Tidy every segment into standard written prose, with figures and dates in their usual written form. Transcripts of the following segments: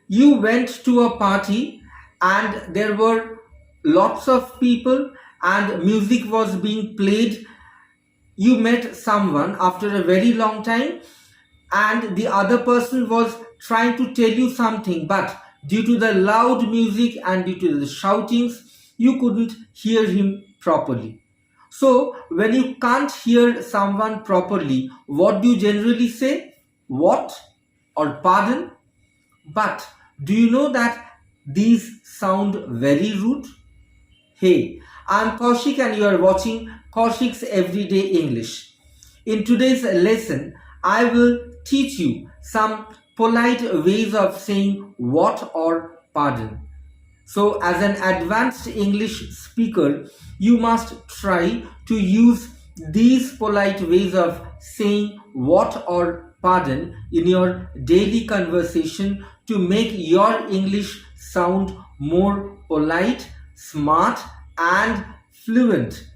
You went to a party and there were lots of people and music was being played. You met someone after a very long time and the other person was trying to tell you something, but due to the loud music and due to the shoutings, you couldn't hear him properly. So when you can't hear someone properly, what do you generally say? What or pardon? But do you know that these sound very rude? Hey, I'm Kaushik and you are watching Kaushik's Everyday English. In today's lesson, I will teach you some polite ways of saying what or pardon. So, as an advanced English speaker, you must try to use these polite ways of saying what or pardon in your daily conversation to make your English sound more polite, smart, and fluent.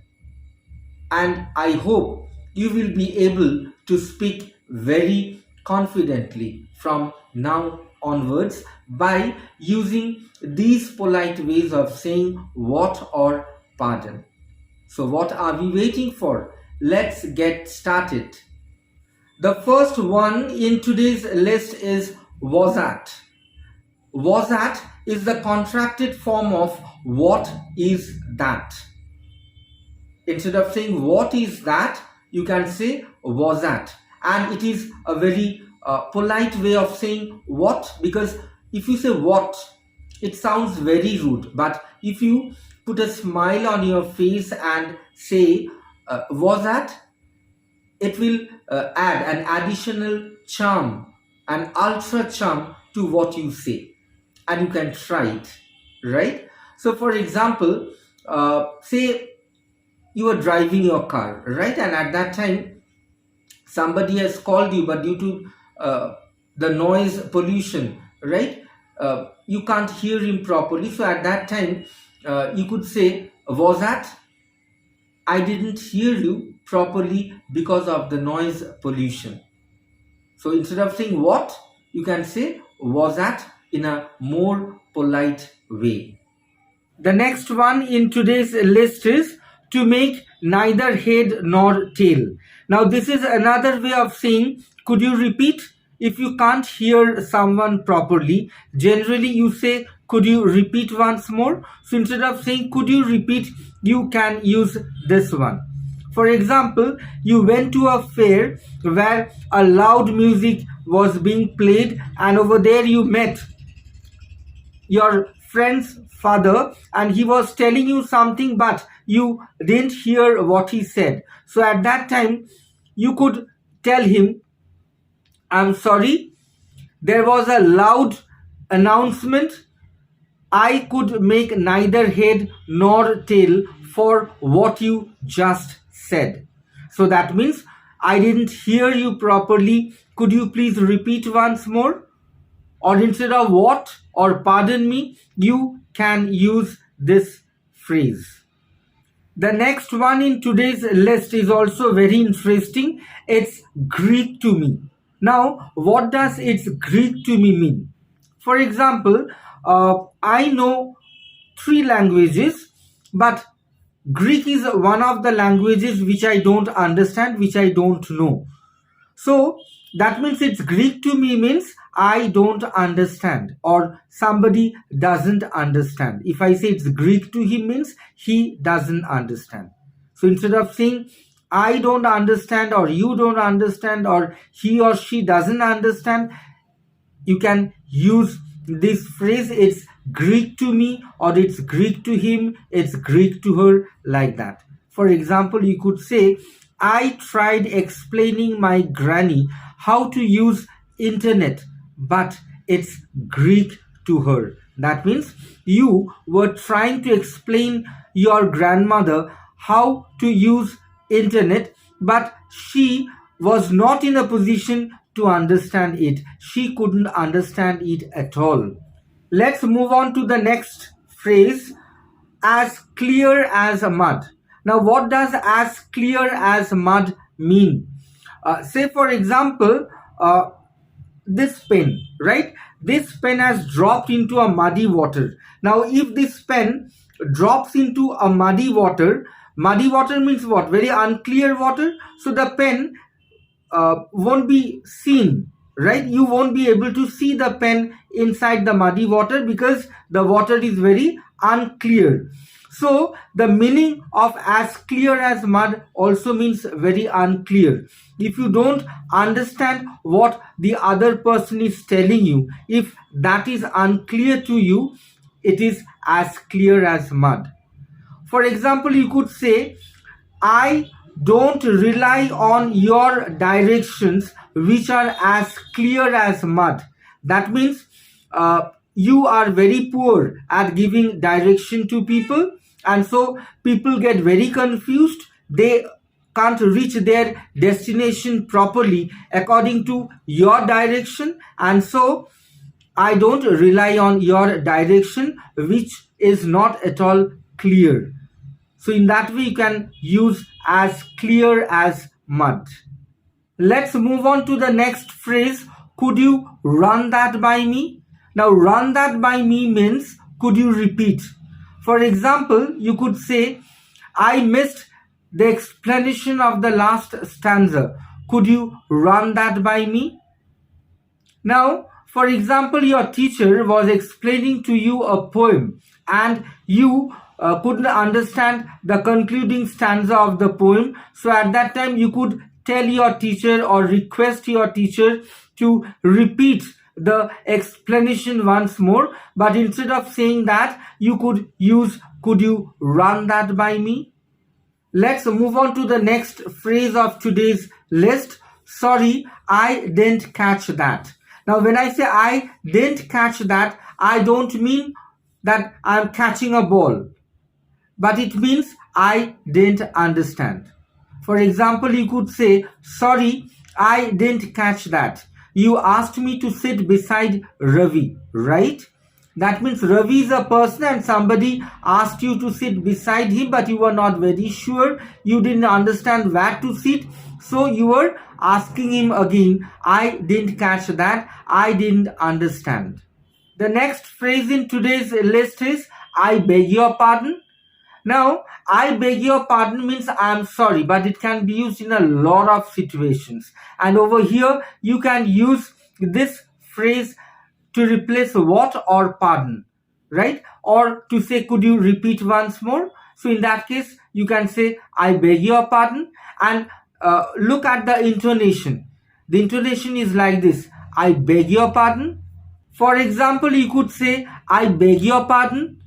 And I hope you will be able to speak very confidently from now onwards by using these polite ways of saying what or pardon. So what are we waiting for? Let's get started. The first one in today's list is WAZZAT. WAZZAT is the contracted form of what is that. Instead of saying what is that, you can say WAZZAT, and it is a very polite way of saying what, because if you say what, it sounds very rude, but if you put a smile on your face and say WAZZAT, it will add an additional charm, an ultra charm to what you say, and you can try it, right? So for example, say you are driving your car, right? And at that time, somebody has called you, but due to the noise pollution, right? You can't hear him properly. So at that time, you could say, WAZZAT, I didn't hear you properly because of the noise pollution. So instead of saying what, you can say WAZZAT in a more polite way. The next one in today's list is to make neither head nor tail. Now this is another way of saying, could you repeat? If you can't hear someone properly, generally you say, could you repeat once more? So instead of saying, could you repeat, you can use this one. For example, you went to a fair where a loud music was being played and over there you met your friend's father and he was telling you something, but you didn't hear what he said. So at that time, you could tell him, I'm sorry, there was a loud announcement. I could make neither head nor tail for what you just said. So that means I didn't hear you properly. Could you please repeat once more? Or instead of what or pardon me, you can use this phrase. The next one in today's list is also very interesting. It's Greek to me. Now, what does it's Greek to me mean? For example, I know 3 languages, but Greek is one of the languages which I don't understand, which I don't know. So that means it's Greek to me means I don't understand or somebody doesn't understand. If I say it's Greek to him means he doesn't understand. So instead of saying I don't understand or you don't understand or he or she doesn't understand, you can use this phrase, it's Greek to me or it's Greek to him, it's Greek to her, like that. For example, you could say, I tried explaining my granny how to use internet, but it's Greek to her. That means you were trying to explain your grandmother how to use internet, but she was not in a position to understand it. She couldn't understand it at all. Let's move on to the next phrase, as clear as mud. Now, what does as clear as mud mean? Say, for example, this pen, right? This pen has dropped into a muddy water. Now if this pen drops into a muddy water means what? Very unclear water. So the pen won't be seen, right? You won't be able to see the pen inside the muddy water because the water is very unclear. So the meaning of as clear as mud also means very unclear. If you don't understand what the other person is telling you, if that is unclear to you, it is as clear as mud. For example, you could say, I don't rely on your directions, which are as clear as mud. That means you are very poor at giving direction to people, and so people get very confused. They can't reach their destination properly according to your direction, and so I don't rely on your direction, which is not at all clear. So in that way you can use as clear as mud. Let's move on to the next phrase. Could you run that by me? Now run that by me means could you repeat? For example, you could say, I missed the explanation of the last stanza. Could you run that by me? Now, for example, your teacher was explaining to you a poem and you couldn't understand the concluding stanza of the poem. So at that time, you could tell your teacher or request your teacher to repeat the explanation once more. But instead of saying that, you could use, could you run that by me? Let's move on to the next phrase of today's list. Sorry, I didn't catch that. Now, when I say I didn't catch that, I don't mean that I'm catching a ball, but it means I didn't understand. For example, you could say, sorry, I didn't catch that. You asked me to sit beside Ravi, right? That means Ravi is a person and somebody asked you to sit beside him, but you were not very sure. You didn't understand where to sit. So you were asking him again. I didn't catch that. I didn't understand. The next phrase in today's list is, I beg your pardon. Now, I beg your pardon means I am sorry, but it can be used in a lot of situations. And over here, you can use this phrase to replace what or pardon, right? Or to say, could you repeat once more? So in that case, you can say, I beg your pardon, and look at the intonation. The intonation is like this, I beg your pardon. For example, you could say, I beg your pardon,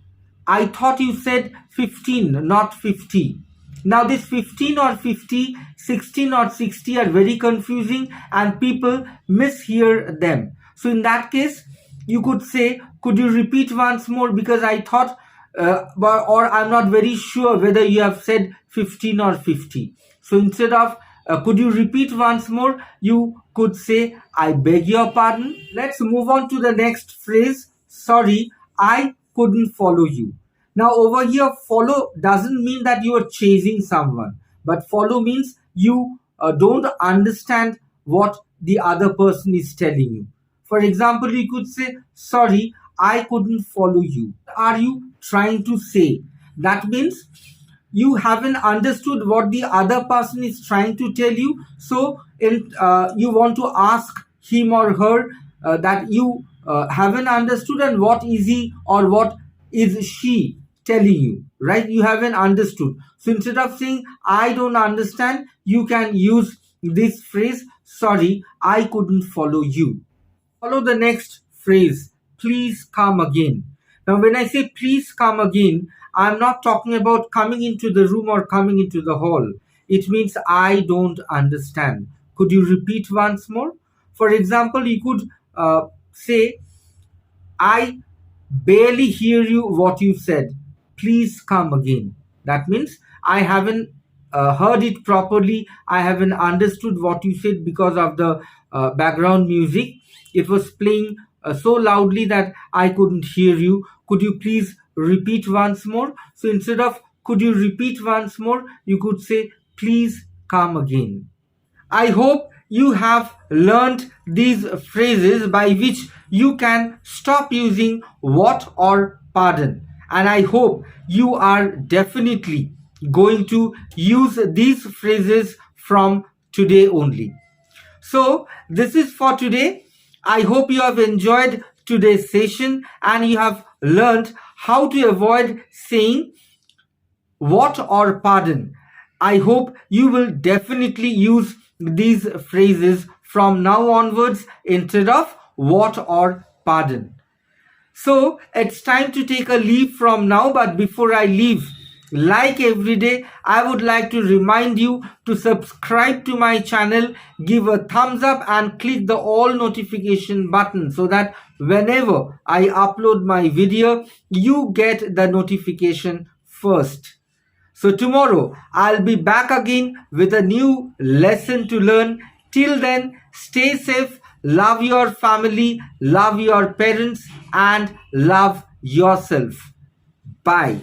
I thought you said 15, not 50. Now this 15 or 50, 16 or 60 are very confusing and people mishear them. So in that case, you could say, could you repeat once more, because I thought or I'm not very sure whether you have said 15 or 50. So instead of could you repeat once more, you could say, I beg your pardon. Let's move on to the next phrase. Sorry, I couldn't follow you. Now over here, follow doesn't mean that you are chasing someone, but follow means you don't understand what the other person is telling you. For example, you could say, sorry, I couldn't follow you. What are you trying to say? That means you haven't understood what the other person is trying to tell you. So you want to ask him or her that you haven't understood, and what is he or what is she telling you, right? You haven't understood. So instead of saying I don't understand, you can use this phrase, sorry, I couldn't follow you. Follow the next phrase, please come again. Now when I say please come again, I'm not talking about coming into the room or coming into the hall. It means I don't understand. Could you repeat once more? For example, you could say, I barely hear you what you said. Please come again. That means I haven't heard it properly. I haven't understood what you said because of the background music. It was playing so loudly that I couldn't hear you. Could you please repeat once more? So instead of could you repeat once more, you could say, please come again. I hope you have learned these phrases by which you can stop using what or pardon. And I hope you are definitely going to use these phrases from today only. So, this is for today. I hope you have enjoyed today's session and you have learned how to avoid saying what or pardon. I hope you will definitely use these phrases from now onwards instead of what or pardon. So it's time to take a leave from now, but before I leave, like every day, I would like to remind you to subscribe to my channel, give a thumbs up and click the all notification button so that whenever I upload my video, you get the notification first. So tomorrow I'll be back again with a new lesson to learn. Till then, stay safe, love your family, love your parents, and love yourself. Bye.